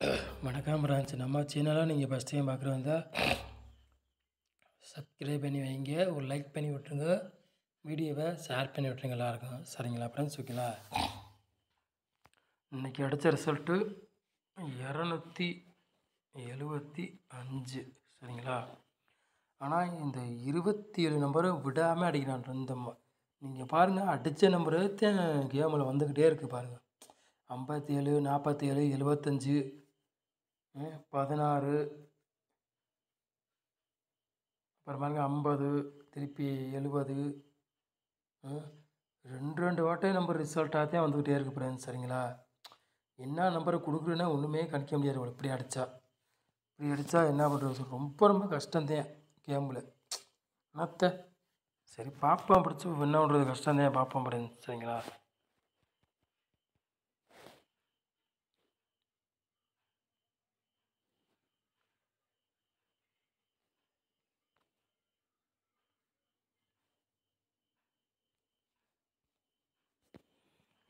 வணக்கம் பிரான்ச். நம்ம சேனலை நீங்கள் ஃபஸ்ட் டைம் பார்க்குறதா சப்ஸ்கிரைப் பண்ணி வைங்க, ஒரு லைக் பண்ணி விட்ருங்க, வீடியோவை ஷேர் பண்ணி விட்ருங்க எல்லாருக்கும். சரிங்களா ஃப்ரெண்ட்ஸ்? ஓகேங்களா? இன்றைக்கி அடித்த ரிசல்ட்டு 275. சரிங்களா? ஆனால் இந்த 27 நம்பரும் விடாமல் அடிக்கிறான். நீங்கள் பாருங்கள், அடித்த நம்பரு கேமில் வந்துக்கிட்டே இருக்குது பாருங்கள். 57, 47, 75, 16, அப்புறம் பாருங்க 50, திருப்பி 70, ரெண்டு வாட்டே நம்பர் ரிசல்ட்டாக தான் வந்துக்கிட்டே இருக்குது ஃப்ரெண்ட்ஸ். சரிங்களா? என்ன நம்பரை கொடுக்குறேன்னா ஒன்றுமே கணிக்க முடியாது. இப்படி அடித்தா என்ன பண்ணுறது? ரொம்ப கஷ்டம்தான் கேமில். என்னத்த சரி பார்ப்போம், பிடிச்சி என்ன பண்ணுறது, கஷ்டம்தான், பார்ப்போம் ஃப்ரெண்ட்ஸ். சரிங்களா?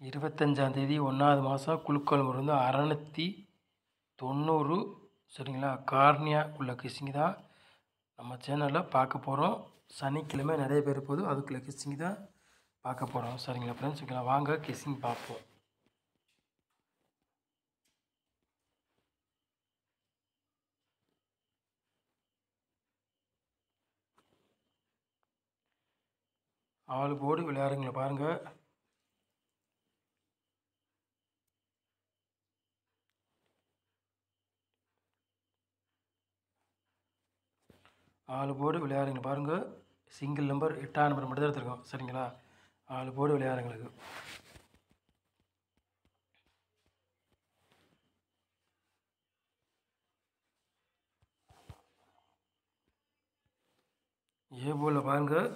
இருபத்தஞ்சாந்தேதி 1வது மாதம் குழுக்கள் மருந்து 690. சரிங்களா? கார்னியா உள்ள கிஸ்ஸிங் தான் நம்ம சேனலில் பார்க்க போகிறோம். சனிக்கிழமை நிறைய பேர் போது அதுக்குள்ளே கிஸ்ஸிங் தான் பார்க்க போகிறோம். சரிங்களா ஃப்ரெண்ட்ஸ்? ஓகேங்களா? வாங்க கிஸ்ஸிங் பார்ப்போம். ஆள் போர்டு விளையாடுங்கள பாருங்கள். ஆள் போர்டு விளையாடுங்க பாருங்கள். சிங்கிள் நம்பர் 8ஆம் நம்பர் மட்டும் தான் எடுத்துருக்கோம். சரிங்களா? ஆள் போர்டு விளையாடுங்களுக்கு. ஏ போர்டில் பாருங்கள்.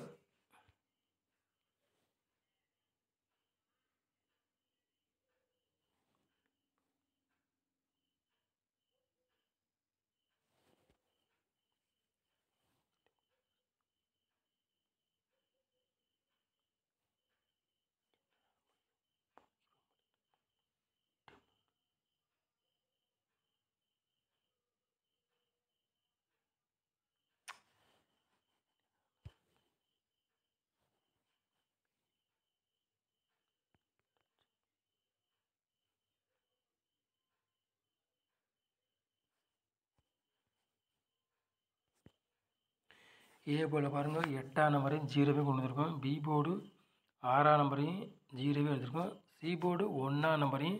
ஏ போர்டில் பாருங்கள் 8ஆம் நம்பரையும் 0வே கொண்டு வந்திருக்கோம். பி போர்டு 6ஆம் நம்பரையும் 0வே எடுத்திருக்கோம். சி போர்டு 1ஆம் நம்பரையும்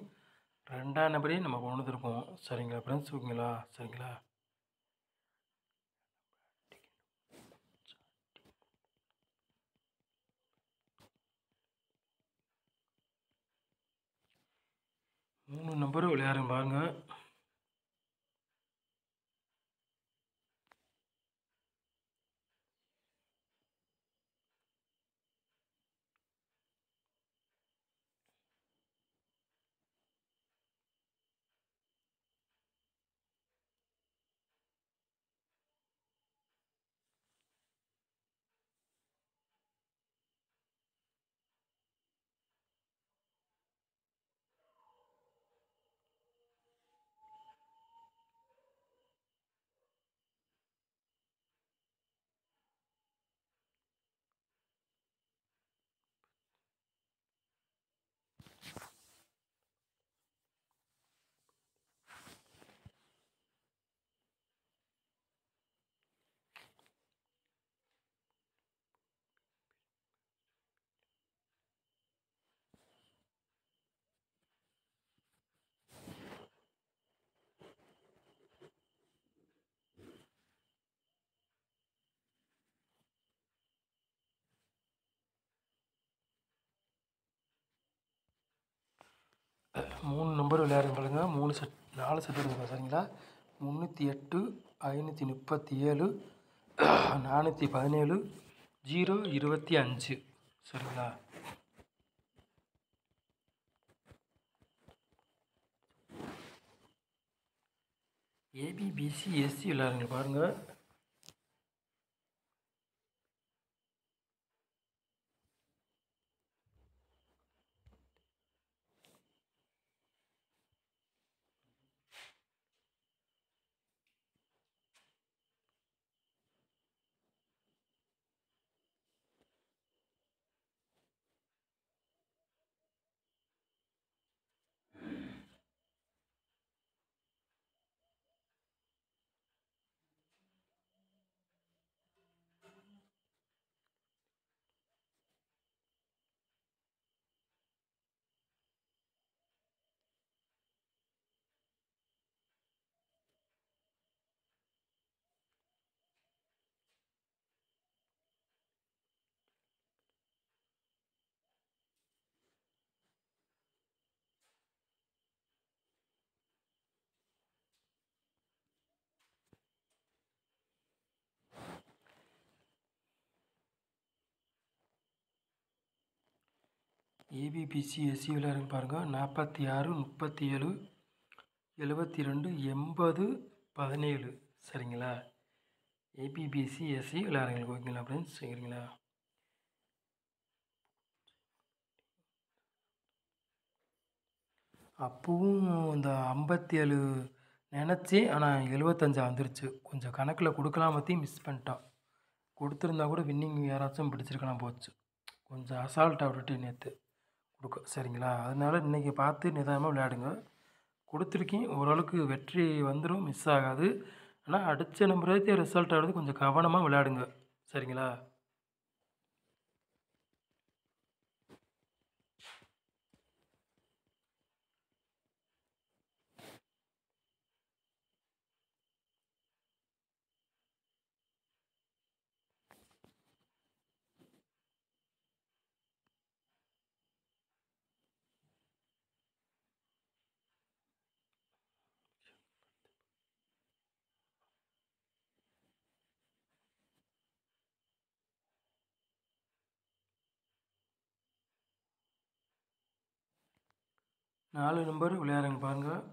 2ஆம் நம்பரையும் நம்ம கொண்டு வந்திருக்கோம். சரிங்களா ஃப்ரெண்ட்ஸ்? ஓகேங்களா? சரிங்களா? மூணு நம்பரும் விளையாடுங்க பாருங்கள். மூணு நம்பர் விளையாடுங்க பாருங்க. 4 செட் எடுத்துக்கோங்க. சரிங்களா? 308, 537, 417, 025. சரிங்களா? ஏபிபிசி எஸ்சி விளையாடுங்க பாருங்கள். ஏபிபிசி எஸ்சி விளையாடுங்க பாருங்கள். 46 37 72 80 17 சரிங்களா. ஏபிபிசி எஸ்சி விளையாடுங்களுக்கு ஓகேங்களா ஃப்ரெண்ட்ஸ் சரிங்களா. அப்பவும் இந்த 57 நினச்சேன், ஆனால் 75 வந்துருச்சு. கொஞ்சம் கணக்கில் கொடுக்கலாம் பற்றி மிஸ் பண்ணிட்டான். கொடுத்துருந்தா கூட வின்னிங் யாராச்சும் பிடிச்சிருக்கலாம் போச்சு. கொஞ்சம் அசால்ட்டாக விட்டுட்டு நேற்று கொடுக்க சரிங்களா. அதனால் இன்றைக்கி பார்த்து நிதானமாக விளையாடுங்க. கொடுத்துருக்கேன், ஓரளவுக்கு வெற்றி வந்துடும், மிஸ் ஆகாது. ஆனால் அடித்த நம்பரே ரிசல்ட் ஆகிறது கொஞ்சம் கவனமாக விளையாடுங்க சரிங்களா. நாலு நம்பர் விளையாடுங்க பாருங்கள்.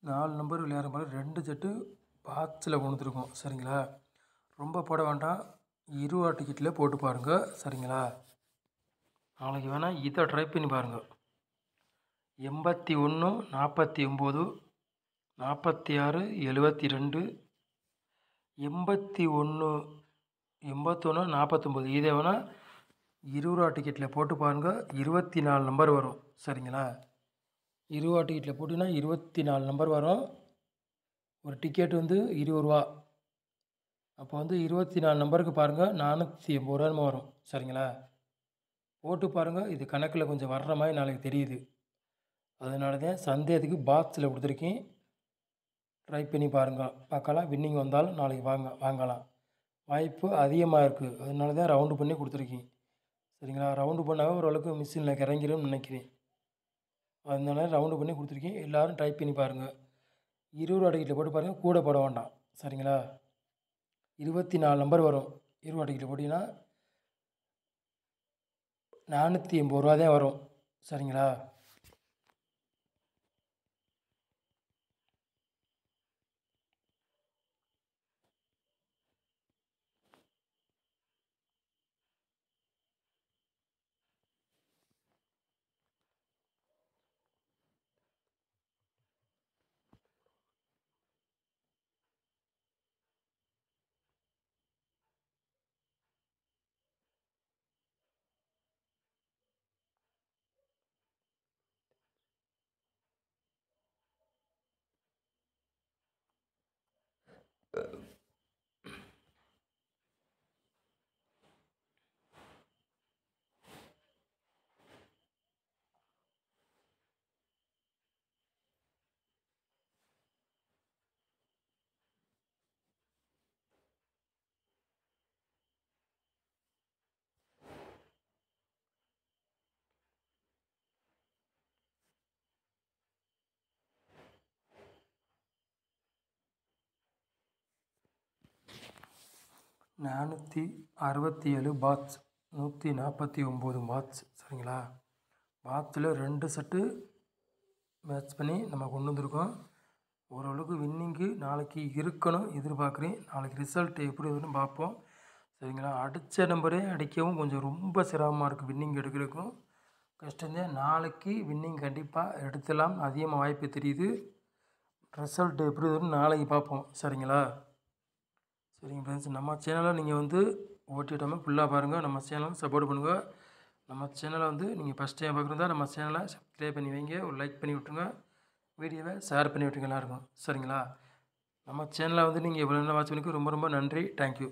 நாலு நம்பர் விளையாடுற மாதிரி 2 செட்டு பாக்ஸில் கொண்டுருக்கோம் சரிங்களா. ரொம்ப போட வேண்டாம், 20 டிக்கெட்டில் போட்டு பாருங்கள் சரிங்களா. நாளைக்கு வேணால் இதை ட்ரை பண்ணி பாருங்கள். 81 49 46 72 81 49 இதை வேணால் 20 டிக்கெட்டில் போட்டு பாருங்கள். 24 நம்பர் வரும் சரிங்களா. 20 டிக்கெட்டில் போட்டிங்கன்னா 24 நம்பர் வரும். ஒரு டிக்கெட் வந்து 20 ரூபா. அப்போ வந்து 24 நம்பருக்கு பாருங்கள் 480 ரூபா வரும் சரிங்களா. போட்டு பாருங்கள், இது கணக்கில் கொஞ்சம் வர்ற மாதிரி நாளைக்கு தெரியுது. அதனால தான் சந்தேகத்துக்கு பாக்ஸில் கொடுத்துருக்கேன். ட்ரை பண்ணி பாருங்கள், பார்க்கலாம். வின்னிங் வந்தாலும் நாளைக்கு வாங்கலாம். வாய்ப்பு அதிகமாக இருக்குது. அதனால தான் ரவுண்டு பண்ணி கொடுத்துருக்கேன் சரிங்களா. ரவுண்டு பண்ணாவே ஓரளவுக்கு மிஷினில் இறங்கிரும்னு நினைக்கிறேன். அதனால ரவுண்டு பண்ணி கொடுத்துருக்கேன். எல்லோரும் ட்ரை பண்ணி பாருங்கள். 20 ரூபா டிக்கெட்டில் போட்டு பாருங்கள், கூட போட வேண்டாம் சரிங்களா. 24 நம்பர் வரும். 20 ரூபா டிக்கெட்டில் போட்டிங்கன்னா 480 ரூபா தான் வரும் சரிங்களா. நானூற்றி 67 பாக்ஸ் 149 வாட்ஸ் சரிங்களா. வாட்சில் 2 செட்டு மேட்ச் பண்ணி நம்ம கொண்டு வந்திருக்கோம். ஓரளவுக்கு வின்னிங்கு நாளைக்கு இருக்கணும் எதிர்பார்க்குறேன். நாளைக்கு ரிசல்ட் எப்படி வருதுன்னு பார்ப்போம் சரிங்களா. அடித்த நம்பரே அடிக்கவும் கொஞ்சம் ரொம்ப சிரமமாக இருக்குது. வின்னிங் எடுக்கிறதுக்கும் கஷ்டம்தான். நாளைக்கு வின்னிங் கண்டிப்பாக எடுத்துடலாம், அதிகமாக வாய்ப்பு தெரியுது. ரிசல்ட் எப்படி வருதுன்னு நாளைக்கு பார்ப்போம் சரிங்களா. சரிங்க ஃப்ரெண்ட்ஸ், நம்ம சேனலை நீங்கள் வந்து ஓட்டிவிடாமல் ஃபுல்லாக பாருங்கள். நம்ம சேனலுக்கு சப்போர்ட் பண்ணுங்கள். நம்ம சேனலை வந்து நீங்கள் ஃபஸ்ட் டைம் பார்க்குறதா நம்ம சேனலை சப்ஸ்கிரைப் பண்ணி வைங்க, ஒரு லைக் பண்ணி விட்ருங்க, வீடியோவை ஷேர் பண்ணி விட்ருங்க எல்லாருக்கும் சரிங்களா. நம்ம சேனலை வந்து நீங்கள் இவ்வளோ நேரம் வாட்ச் பண்ணிக்க ரொம்ப ரொம்ப நன்றி. தேங்க்யூ.